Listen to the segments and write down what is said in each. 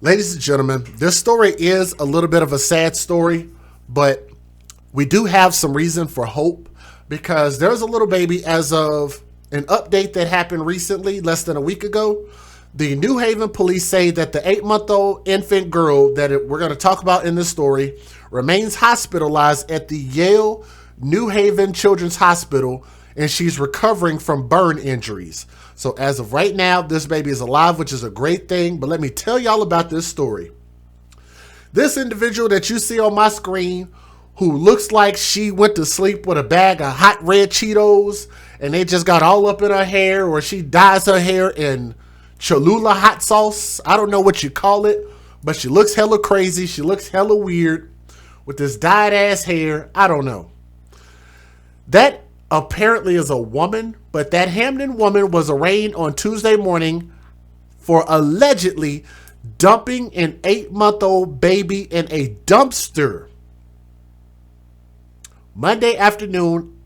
Ladies and gentlemen, this story is a little bit of a sad story, but we do have some reason for hope because there's a little baby as of an update that happened recently, less than a week ago. The New Haven police say that the 8-month-old infant girl that we're going to talk about in this story remains hospitalized at the Yale New Haven Children's Hospital, and she's recovering from burn injuries. So as of right now, this baby is alive, which is a great thing. But let me tell y'all about this story. This individual that you see on my screen, who looks like she went to sleep with a bag of hot red Cheetos and they just got all up in her hair, or she dyes her hair in Cholula hot sauce. I don't know what you call it, but she looks hella crazy. She looks hella weird with this dyed ass hair. I don't know. That apparently is a woman, but that Hamden woman was arraigned on Tuesday morning for allegedly dumping an 8-month-old baby in a dumpster Monday afternoon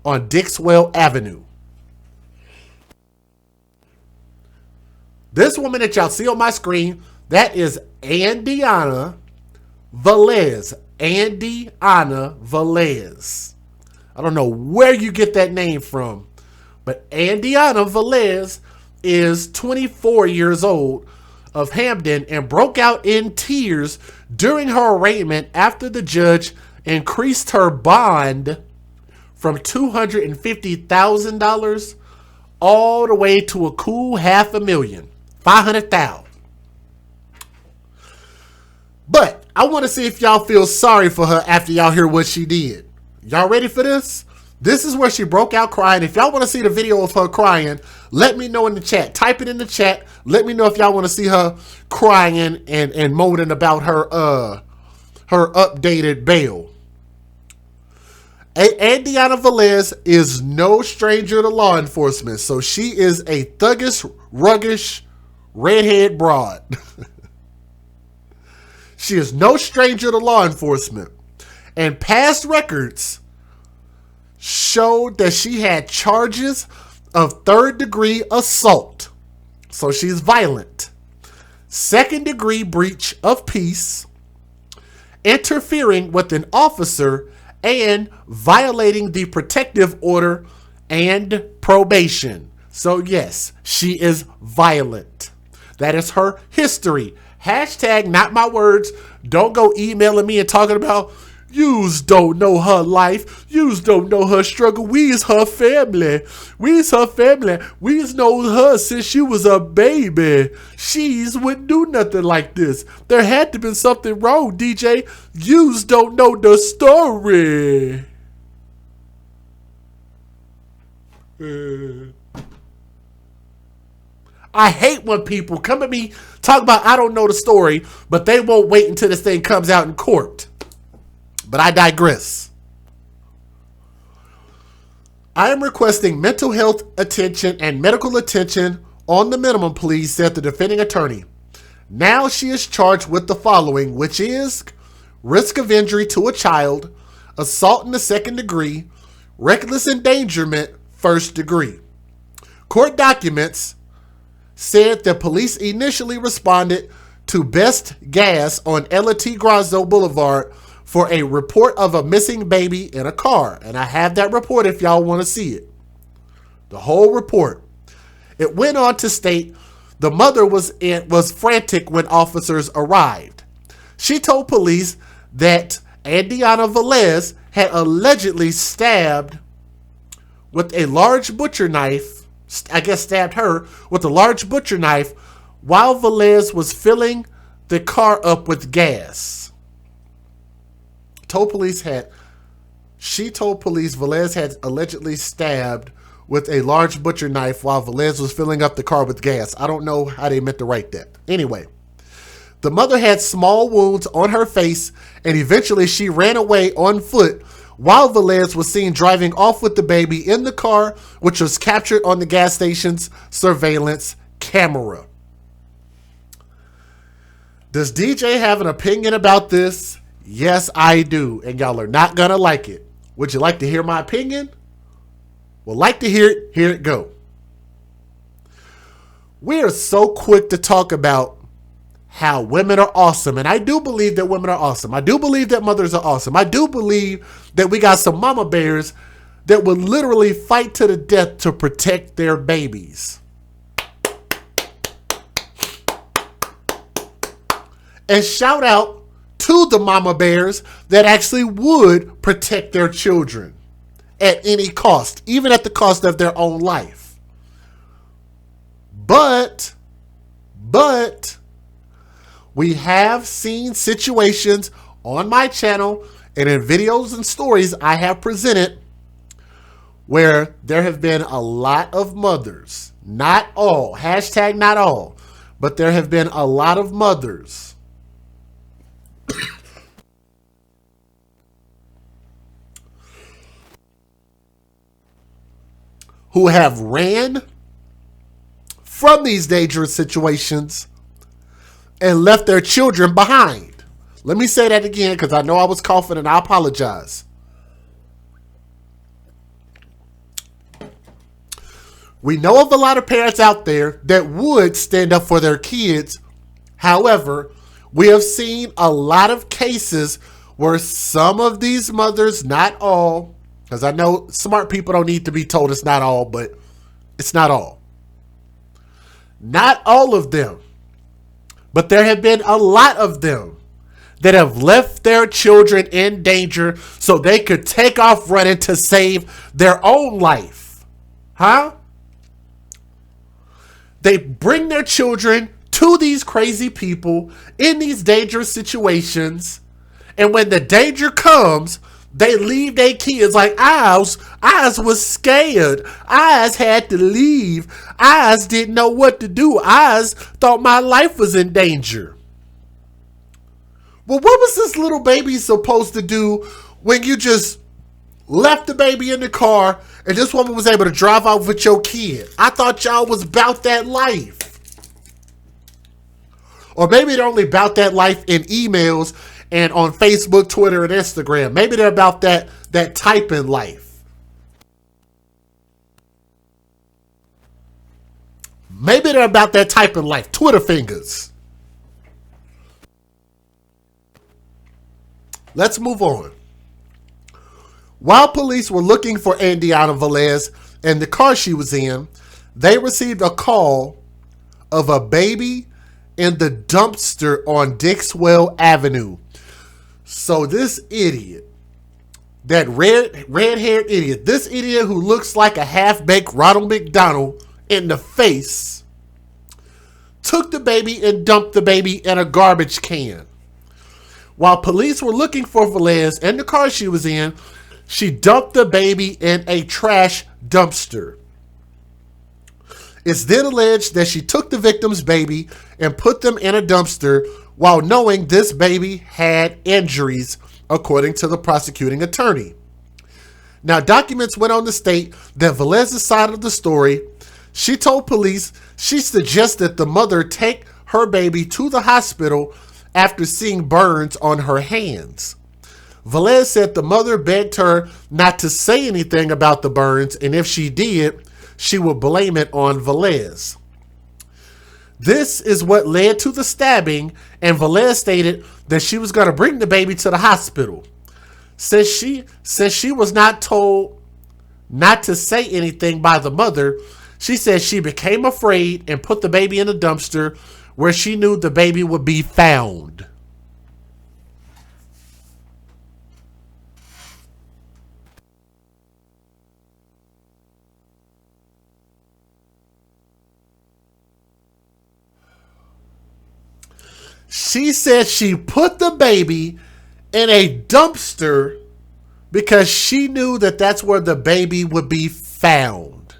on Dixwell Avenue. This woman that y'all see on my screen, that is Andiana Velez. Andiana Velez. I don't know where you get that name from, but Andiana Velez is 24 years old of Hamden and broke out in tears during her arraignment after the judge increased her bond from $250,000 all the way to a cool $500,000, $500,000. But I want to see if y'all feel sorry for her after y'all hear what she did. Y'all ready for this? This is where she broke out crying. If y'all want to see the video of her crying, let me know in the chat. Type it in the chat. Let me know if y'all want to see her crying and moaning about her updated bail. Andiana Velez is no stranger to law enforcement, so she is a thuggish, ruggish, redhead broad. She is no stranger to law enforcement. And past records showed that she had charges of 3rd-degree assault. So she's violent. 2nd-degree breach of peace, interfering with an officer, and violating the protective order and probation. So yes, she is violent. That is her history. Hashtag not my words. Don't go emailing me and talking about, yous don't know her life. Yous don't know her struggle. We's her family. We's her family. We's known her since she was a baby. She's wouldn't do nothing like this. There had to be something wrong, DJ. Yous don't know the story. I hate when people come at me, talk about I don't know the story, but they won't wait until this thing comes out in court. But I digress. I am requesting mental health attention and medical attention on the minimum, please, said the defending attorney. Now she is charged with the following, which is risk of injury to a child, assault in the 2nd degree, reckless endangerment, 1st degree. Court documents said that police initially responded to Best Gas on Ella T. Grazo Boulevard for a report of a missing baby in a car. And I have that report if y'all want to see it. The whole report. It went on to state the mother was frantic when officers arrived. She told police that Andiana Velez had allegedly stabbed with a large butcher knife, stabbed her with a large butcher knife while Velez was filling the car up with gas. She told police Velez had allegedly stabbed with a large butcher knife while Velez was filling up the car with gas. I don't know how they meant to write that. Anyway, the mother had small wounds on her face, and eventually she ran away on foot while Velez was seen driving off with the baby in the car, which was captured on the gas station's surveillance camera. Does DJ have an opinion about this? Yes, I do, and y'all are not gonna like it. Would you like to hear my opinion? Well, like to hear it, here it go. We are so quick to talk about how women are awesome. And I do believe that women are awesome. I do believe that mothers are awesome. I do believe that we got some mama bears that would literally fight to the death to protect their babies. And shout out to the mama bears that actually would protect their children at any cost, even at the cost of their own life. But we have seen situations on my channel and in videos and stories I have presented where there have been a lot of mothers, not all, hashtag not all, but there have been a lot of mothers who have ran from these dangerous situations and left their children behind. Let me say that again because I know I was coughing and I apologize. We know of a lot of parents out there that would stand up for their kids. However, we have seen a lot of cases where some of these mothers, not all, because I know smart people don't need to be told it's not all, but it's not all. Not all of them, but there have been a lot of them that have left their children in danger so they could take off running to save their own life. Huh? They bring their children to these crazy people in these dangerous situations, and when the danger comes, they leave their kids like, Oz was scared. Oz had to leave. Oz didn't know what to do. Oz thought my life was in danger. Well, what was this little baby supposed to do when you just left the baby in the car and this woman was able to drive off with your kid? I thought y'all was about that life. Or maybe they're only about that life in emails and on Facebook, Twitter, and Instagram. Maybe they're about that typing life. Maybe they're about that typing life. Twitter fingers. Let's move on. While police were looking for Andiana Velez and the car she was in, they received a call of a baby in the dumpster on Dixwell Avenue. So this idiot, that red-haired idiot, this idiot who looks like a half-baked Ronald McDonald in the face, took the baby and dumped the baby in a garbage can. While police were looking for Velez and the car she was in, she dumped the baby in a trash dumpster. It's then alleged that she took the victim's baby and put them in a dumpster while knowing this baby had injuries, according to the prosecuting attorney. Now, documents went on to state that Velez's side of the story. She told police she suggested the mother take her baby to the hospital after seeing burns on her hands. Velez said the mother begged her not to say anything about the burns, and if she did, she would blame it on Velez. This is what led to the stabbing, and Velez stated that she was going to bring the baby to the hospital. Since she was not told not to say anything by the mother, she said she became afraid and put the baby in a dumpster where she knew the baby would be found. She said she put the baby in a dumpster because she knew that that's where the baby would be found.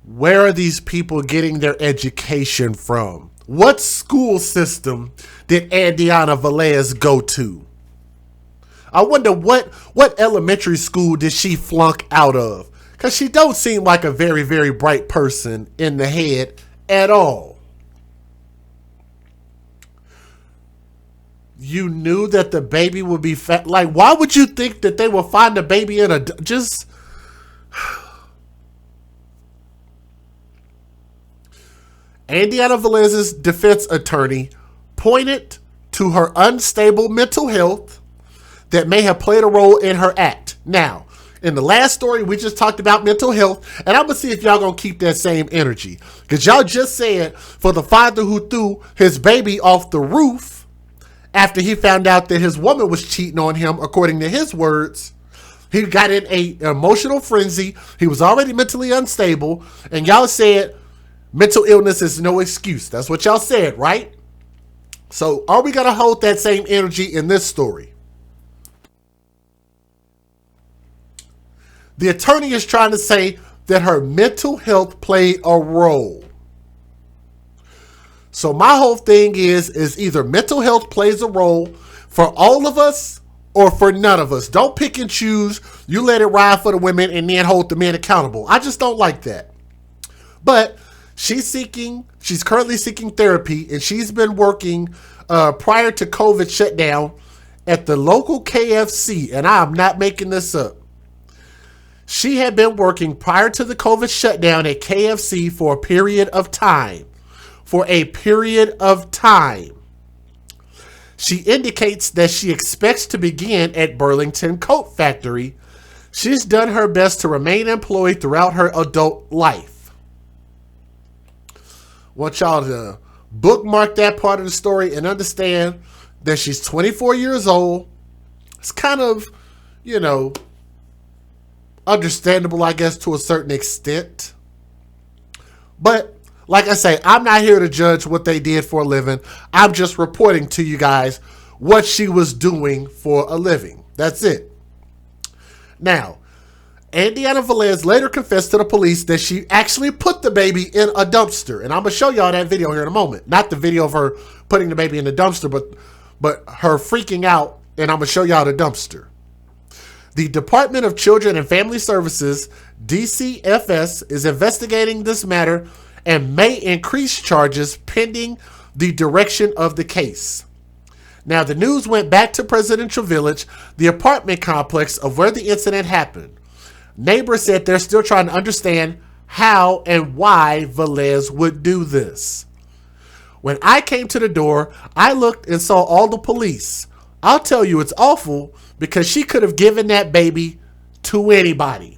Where are these people getting their education from? What school system did Andiana Velez go to? I wonder what elementary school did she flunk out of? Because she don't seem like a very, very bright person in the head at all. You knew that the baby would be fat. Like, why would you think that they will find the baby in a... Just... Andiana Velez's defense attorney pointed to her unstable mental health that may have played a role in her act. Now, in the last story, we just talked about mental health, and I'm going to see if y'all going to keep that same energy. Because y'all just said for the father who threw his baby off the roof after he found out that his woman was cheating on him, according to his words, he got in an emotional frenzy. He was already mentally unstable, and y'all said mental illness is no excuse. That's what y'all said, right? So are we going to hold that same energy in this story? The attorney is trying to say that her mental health played a role. So my whole thing is either mental health plays a role for all of us or for none of us. Don't pick and choose. You let it ride for the women and then hold the men accountable. I just don't like that. But she's currently seeking therapy, and she's been working prior to COVID shutdown at the local KFC, and I'm not making this up. She had been working prior to the COVID shutdown at KFC for a period of time. She indicates that she expects to begin at Burlington Coat Factory. She's done her best to remain employed throughout her adult life. Want y'all to bookmark that part of the story and understand that she's 24 years old. It's kind of, understandable, I guess, to a certain extent. But like I say, I'm not here to judge what they did for a living. I'm just reporting to you guys what she was doing for a living. That's it. Now, Andiana Velez later confessed to the police that she actually put the baby in a dumpster. And I'm going to show y'all that video here in a moment. Not the video of her putting the baby in the dumpster, but her freaking out. And I'm going to show y'all the dumpster. The Department of Children and Family Services, DCFS, is investigating this matter and may increase charges pending the direction of the case. Now, the news went back to Presidential Village, the apartment complex of where the incident happened. Neighbors said they're still trying to understand how and why Velez would do this. When I came to the door, I looked and saw all the police. I'll tell you, it's awful because she could have given that baby to anybody.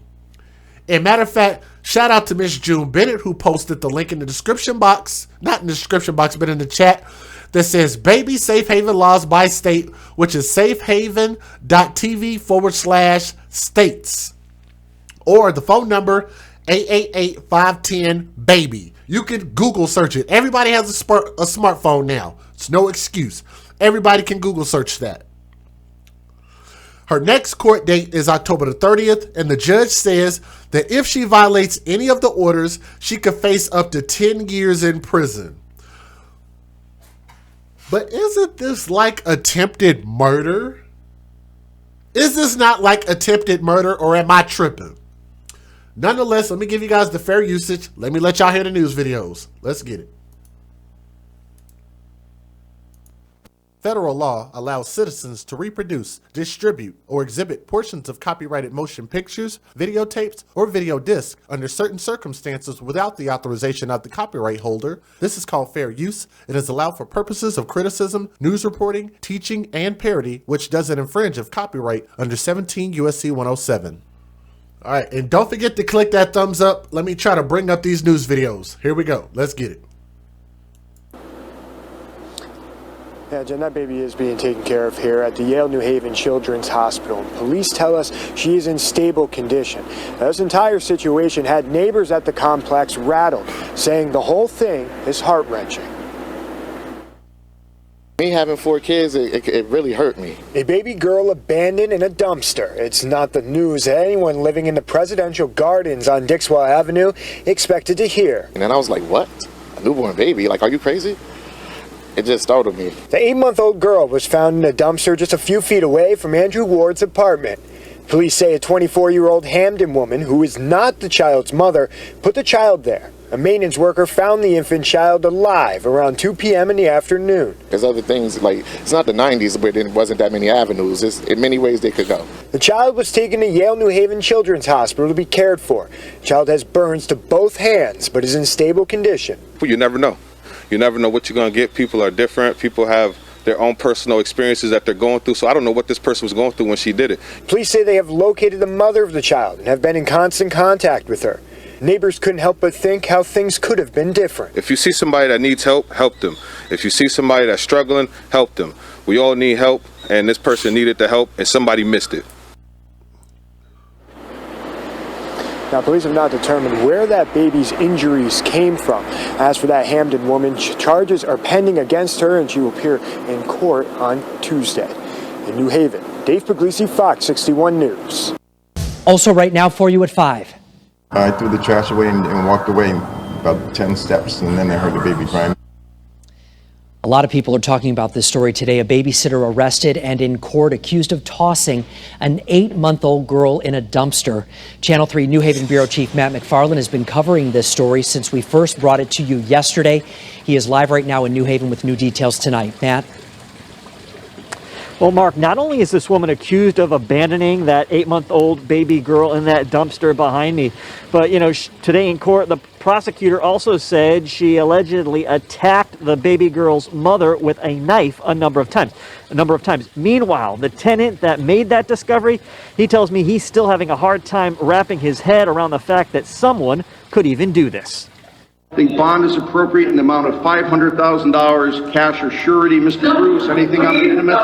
And matter of fact, shout out to Miss June Bennett, who posted the link in the description box, not in the description box, but in the chat, that says Baby Safe Haven Laws by State, which is safehaven.tv/states. Or the phone number, 888-510-BABY. You can Google search it. Everybody has a smartphone now. It's no excuse. Everybody can Google search that. Her next court date is October the 30th, and the judge says that if she violates any of the orders, she could face up to 10 years in prison. But isn't this like attempted murder? Is this not like attempted murder, or am I tripping? Nonetheless, let me give you guys the fair usage. Let me let y'all hear the news videos. Let's get it. Federal law allows citizens to reproduce, distribute, or exhibit portions of copyrighted motion pictures, videotapes, or video discs under certain circumstances without the authorization of the copyright holder. This is called fair use. It is allowed for purposes of criticism, news reporting, teaching, and parody, which doesn't infringe of copyright under 17 U.S.C. 107. All right, and don't forget to click that thumbs up. Let me try to bring up these news videos. Here we go. Let's get it. Yeah, Jen, that baby is being taken care of here at the Yale New Haven Children's Hospital. Police tell us she is in stable condition. Now, this entire situation had neighbors at the complex rattled, saying the whole thing is heart-wrenching. Me having 4 kids, it really hurt me. A baby girl abandoned in a dumpster. It's not the news that anyone living in the Presidential Gardens on Dixwell Avenue expected to hear. And then I was like, what? A newborn baby? Like, are you crazy? It just startled me. The 8-month-old girl was found in a dumpster just a few feet away from Andrew Ward's apartment. Police say a 24-year-old Hamden woman, who is not the child's mother, put the child there. A maintenance worker found the infant child alive around 2 p.m. in the afternoon. There's other things, like, it's not the 90s, but there wasn't that many avenues. In many ways they could go. The child was taken to Yale New Haven Children's Hospital to be cared for. The child has burns to both hands, but is in stable condition. You never know. You never know what you're going to get. People are different. People have their own personal experiences that they're going through. So I don't know what this person was going through when she did it. Police say they have located the mother of the child and have been in constant contact with her. Neighbors couldn't help but think how things could have been different. If you see somebody that needs help, help them. If you see somebody that's struggling, help them. We all need help, and this person needed the help, and somebody missed it. Now, police have not determined where that baby's injuries came from. As for that Hamden woman, charges are pending against her, and she will appear in court on Tuesday. In New Haven, Dave Puglisi, Fox 61 News. Also right now for you at 5. I threw the trash away and walked away about 10 steps, and then I heard the baby crying. A lot of people are talking about this story today. A babysitter arrested and in court accused of tossing an 8-month-old girl in a dumpster. Channel 3 New Haven Bureau Chief Matt McFarland has been covering this story since we first brought it to you yesterday. He is live right now in New Haven with new details tonight. Matt? Well, Mark, not only is this woman accused of abandoning that 8-month-old baby girl in that dumpster behind me, but, today in court, the prosecutor also said she allegedly attacked the baby girl's mother with a knife a number of times. Meanwhile, the tenant that made that discovery, he tells me he's still having a hard time wrapping his head around the fact that someone could even do this. I think bond is appropriate in the amount of $500,000 cash or surety. Mr. Bruce, anything on the intimate?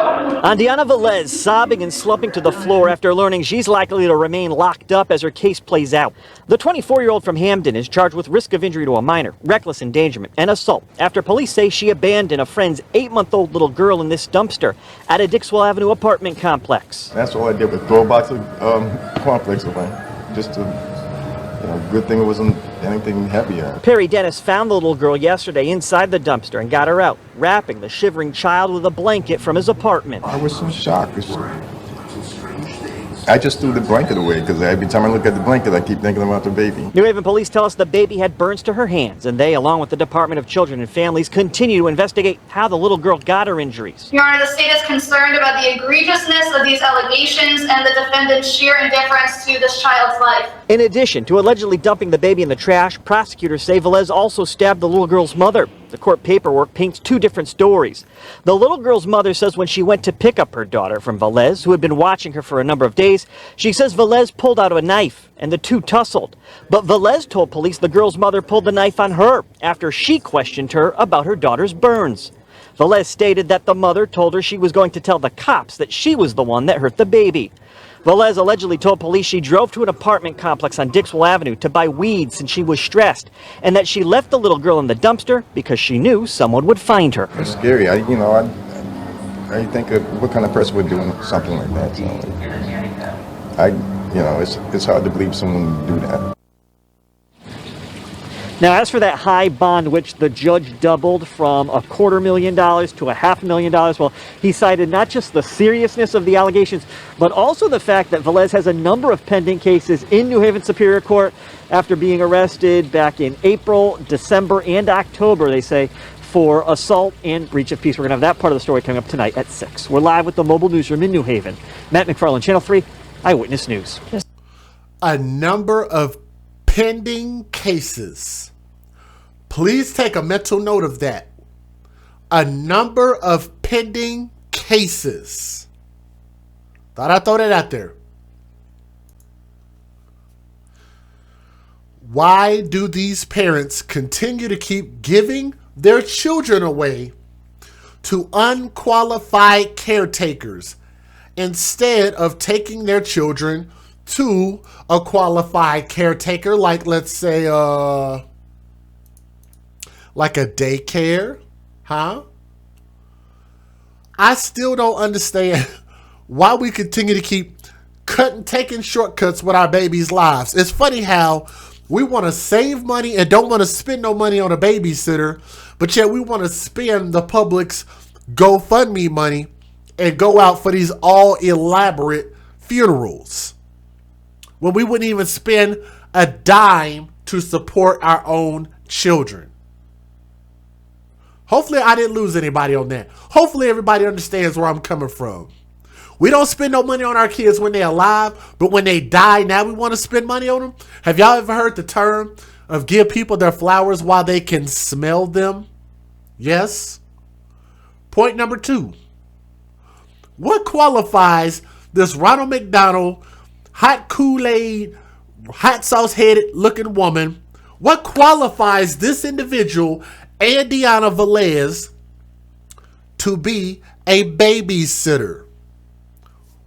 Andiana Velez sobbing and slumping to the floor after learning she's likely to remain locked up as her case plays out. The 24-year-old from Hamden is charged with risk of injury to a minor, reckless endangerment, and assault after police say she abandoned a friend's 8-month-old little girl in this dumpster at a Dixwell Avenue apartment complex. That's all I did was throw a box of cornflakes away, just to, good thing it wasn't anything heavier. Perry Dennis found the little girl yesterday inside the dumpster and got her out, wrapping the shivering child with a blanket from his apartment. I was so shocked. I just threw the blanket away because every time I look at the blanket, I keep thinking about the baby. New Haven police tell us the baby had burns to her hands, and they, along with the Department of Children and Families, continue to investigate how the little girl got her injuries. Your Honor, the state is concerned about the egregiousness of these allegations and the defendant's sheer indifference to this child's life. In addition to allegedly dumping the baby in the trash, prosecutors say Velez also stabbed the little girl's mother. The court paperwork paints two different stories. The little girl's mother says when she went to pick up her daughter from Velez, who had been watching her for a number of days, she says Velez pulled out a knife and the two tussled. But Velez told police the girl's mother pulled the knife on her after she questioned her about her daughter's burns. Velez stated that the mother told her she was going to tell the cops that she was the one that hurt the baby. Velez allegedly told police she drove to an apartment complex on Dixwell Avenue to buy weed since she was stressed, and that she left the little girl in the dumpster because she knew someone would find her. It's scary. I think of what kind of person would do something like that. So it's hard to believe someone would do that. Now, as for that high bond, which the judge doubled from $250,000 to $500,000, well, he cited not just the seriousness of the allegations, but also the fact that Velez has a number of pending cases in New Haven Superior Court after being arrested back in April, December, and October, they say, for assault and breach of peace. We're going to have that part of the story coming up tonight at 6. We're live with the mobile newsroom in New Haven. Matt McFarland, Channel 3, Eyewitness News. A number of pending cases. Please take a mental note of that. A number of pending cases. Thought I'd throw that out there. Why do these parents continue to keep giving their children away to unqualified caretakers instead of taking their children to a qualified caretaker, like, let's say, like a daycare, huh? I still don't understand why we continue to keep taking shortcuts with our babies' lives. It's funny how we want to save money and don't want to spend no money on a babysitter, but yet we want to spend the public's GoFundMe money and go out for these all elaborate funerals. when we wouldn't even spend a dime to support our own children. Hopefully I didn't lose anybody on that. Hopefully everybody understands where I'm coming from. We don't spend no money on our kids when they're alive, but when they die, now we want to spend money on them. Have y'all ever heard the term of give people their flowers while they can smell them? Yes. Point number 2. What qualifies this Ronald McDonald, hot Kool-Aid, hot sauce headed looking woman? What qualifies this individual, Andiana Velez, to be a babysitter?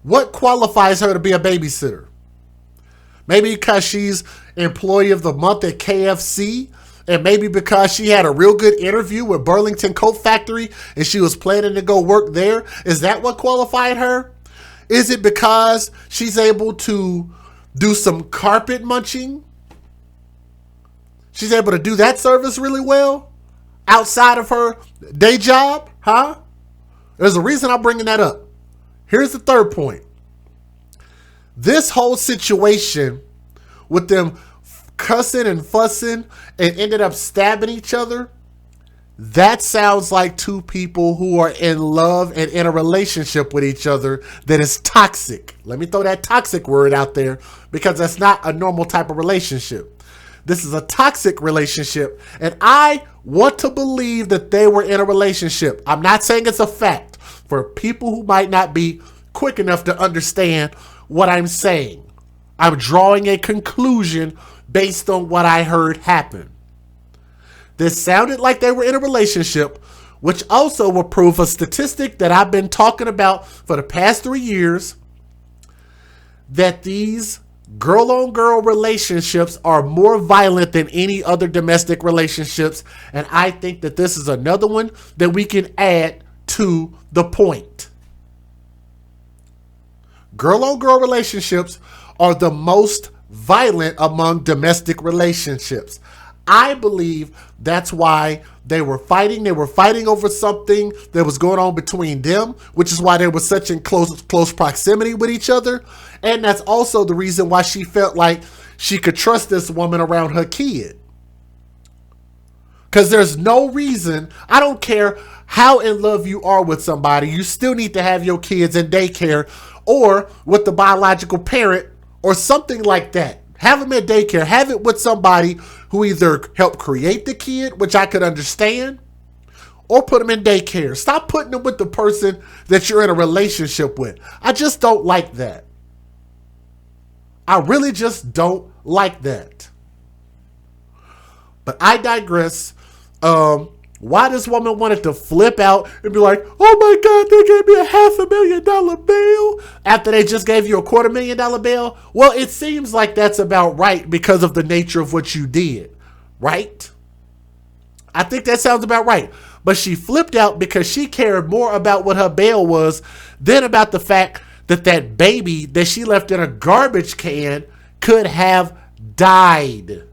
What qualifies her to be a babysitter? Maybe because she's employee of the month at KFC, and maybe because she had a real good interview with Burlington Coat Factory and she was planning to go work there. Is that what qualified her? Is it because she's able to do some carpet munching? She's able to do that service really well outside of her day job, huh? There's a reason I'm bringing that up. Here's the third point. This whole situation with them cussing and fussing and ended up stabbing each other, that sounds like two people who are in love and in a relationship with each other that is toxic. Let me throw that toxic word out there because that's not a normal type of relationship. This is a toxic relationship, and I want to believe that they were in a relationship. I'm not saying it's a fact. For people who might not be quick enough to understand what I'm saying, I'm drawing a conclusion based on what I heard happen. This sounded like they were in a relationship, which also will prove a statistic that I've been talking about for the past 3 years, that these girl-on-girl relationships are more violent than any other domestic relationships, and I think that this is another one that we can add to the point. Girl-on-girl relationships are the most violent among domestic relationships. I believe that's why they were fighting. They were fighting over something that was going on between them, which is why they were such in close proximity with each other. And that's also the reason why she felt like she could trust this woman around her kid. Because there's no reason, I don't care how in love you are with somebody, you still need to have your kids in daycare or with the biological parent or something like that. Have them at daycare. Have it with somebody who either helped create the kid, which I could understand, or put them in daycare. Stop putting them with the person that you're in a relationship with. I just don't like that. I really just don't like that. But I digress. Why this woman wanted to flip out and be like, oh my God, they gave me a $500,000 bail after they just gave you a $250,000 bail. Well, it seems like that's about right because of the nature of what you did, right? I think that sounds about right. But she flipped out because she cared more about what her bail was than about the fact that that baby that she left in a garbage can could have died.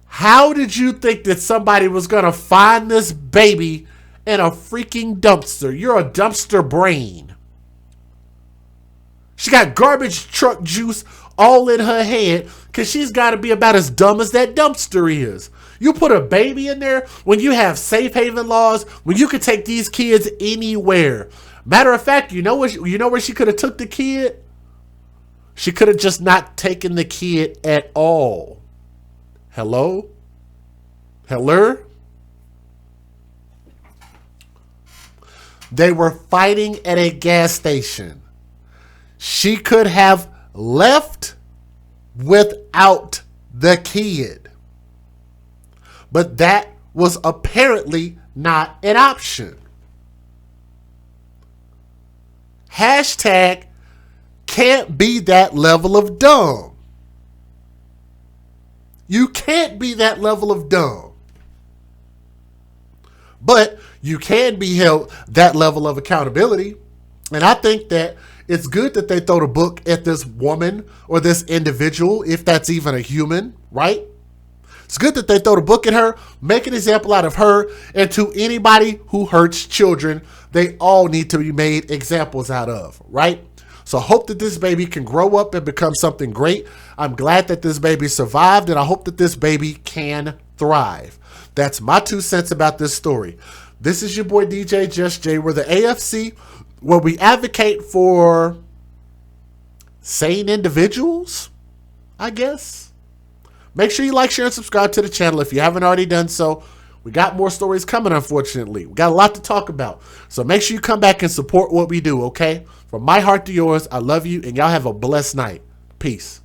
How did you think that somebody was going to find this baby in a freaking dumpster? You're a dumpster brain. She got garbage truck juice all in her head because she's got to be about as dumb as that dumpster is. You put a baby in there when you have safe haven laws, when you could take these kids anywhere. Matter of fact, you know where she could have took the kid? She could have just not taken the kid at all. Hello? Hello? They were fighting at a gas station. She could have left without the kid. But that was apparently not an option. Hashtag can't be that level of dumb. You can't be that level of dumb. But you can be held that level of accountability. And I think that it's good that they throw the book at this woman or this individual, if that's even a human, right? It's good that they throw the book at her, make an example out of her, and to anybody who hurts children, they all need to be made examples out of, right? So I hope that this baby can grow up and become something great. I'm glad that this baby survived, and I hope that this baby can thrive. That's my 2 cents about this story. This is your boy DJ Just Jay. We're the AFC, where we advocate for sane individuals, I guess. Make sure you like, share, and subscribe to the channel if you haven't already done so. We got more stories coming, unfortunately. We got a lot to talk about. So make sure you come back and support what we do, okay? From my heart to yours, I love you, and y'all have a blessed night. Peace.